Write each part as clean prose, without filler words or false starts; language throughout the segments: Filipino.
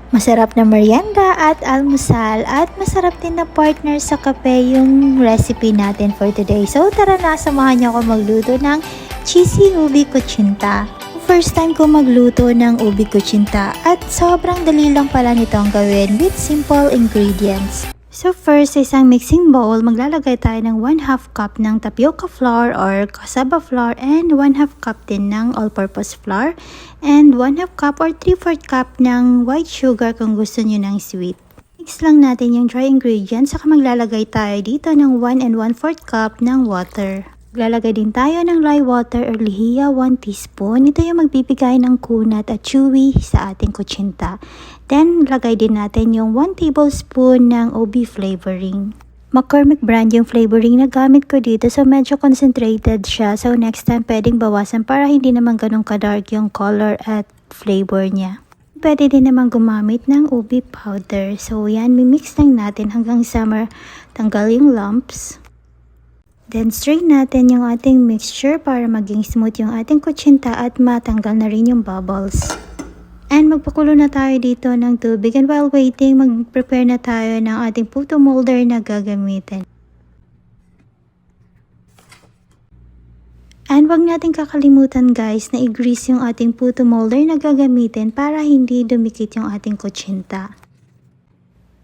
Masarap na merienda at almusal at masarap din na partner sa kape yung recipe natin for today. So tara na, samahan niyo ako magluto ng cheesy ubi kutsinta. First time ko magluto ng ubi kutsinta at sobrang dali lang pala nitong gawin with simple ingredients. So first, sa isang mixing bowl, maglalagay tayo ng 1/2 cup ng tapioca flour or cassava flour and 1/2 cup din ng all-purpose flour and 1/2 cup or 3/4 cup ng white sugar kung gusto nyo ng sweet. Mix lang natin yung dry ingredients, saka maglalagay tayo dito ng 1 1/4 cup ng water. Maglalagay din tayo ng lye water or lihiya 1 teaspoon. Ito yung magbibigay ng kunat at chewy sa ating kutsinta. Then, lagay din natin yung 1 tablespoon ng OB flavoring. McCormick brand yung flavoring na gamit ko dito, so medyo concentrated siya. So, next time pwedeng bawasan para hindi naman ganun ka-dark yung color at flavor niya. Pwede din naman gumamit ng OB powder. So, yan, mimix lang natin hanggang sa tanggal yung lumps. Then, strain natin yung ating mixture para maging smooth yung ating kutsinta at matanggal na rin yung bubbles. And magpakulo na tayo dito ng tubig. And while waiting, mag-prepare na tayo ng ating puto molder na gagamitin. And wag natin kakalimutan guys na i-grease yung ating puto molder na gagamitin para hindi dumikit yung ating kutsinta.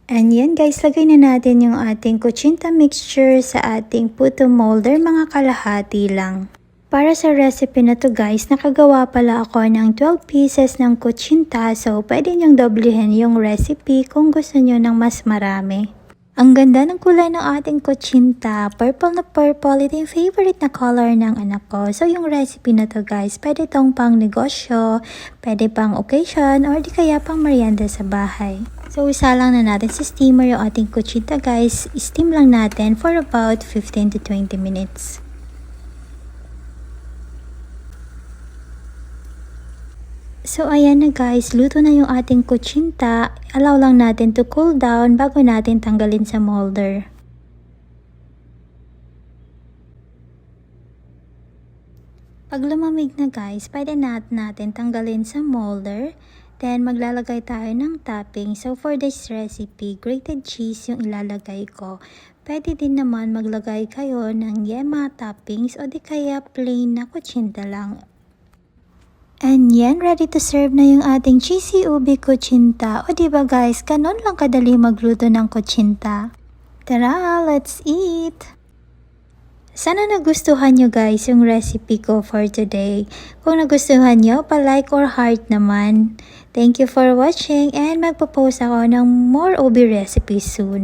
And yan guys, lagay na natin yung ating kutsinta mixture sa ating puto molder, mga kalahati lang. Para sa recipe na to guys, nakagawa pala ako ng 12 pieces ng kutsinta, so pwede nyong doblehin yung recipe kung gusto nyo ng mas marami. Ang ganda ng kulay ng ating kutsinta, purple na purple, ito yung favorite na color ng anak ko. So yung recipe na to guys, pwede tong pang negosyo, pwede pang occasion, or di kaya pang merienda sa bahay. So, isa lang na natin sa steamer yung ating kutsinta guys. Steam lang natin for about 15 to 20 minutes. So, ayan na guys. Luto na yung ating kutsinta. Allow lang natin to cool down bago natin tanggalin sa molder. Pag lumamig na guys, pwede natin tanggalin sa molder. Then, maglalagay tayo ng topping. So, for this recipe, grated cheese yung ilalagay ko. Pwede din naman maglagay kayo ng yema toppings o di kaya plain na kutsinta lang. And yan, ready to serve na yung ating cheesy ubi kutsinta. O diba guys, ganun lang kadali magluto ng kutsinta. Tara, let's eat! Sana nagustuhan nyo guys yung recipe ko for today. Kung nagustuhan nyo, pa-like or heart naman. Thank you for watching and magpo-post ako ng more OB recipes soon.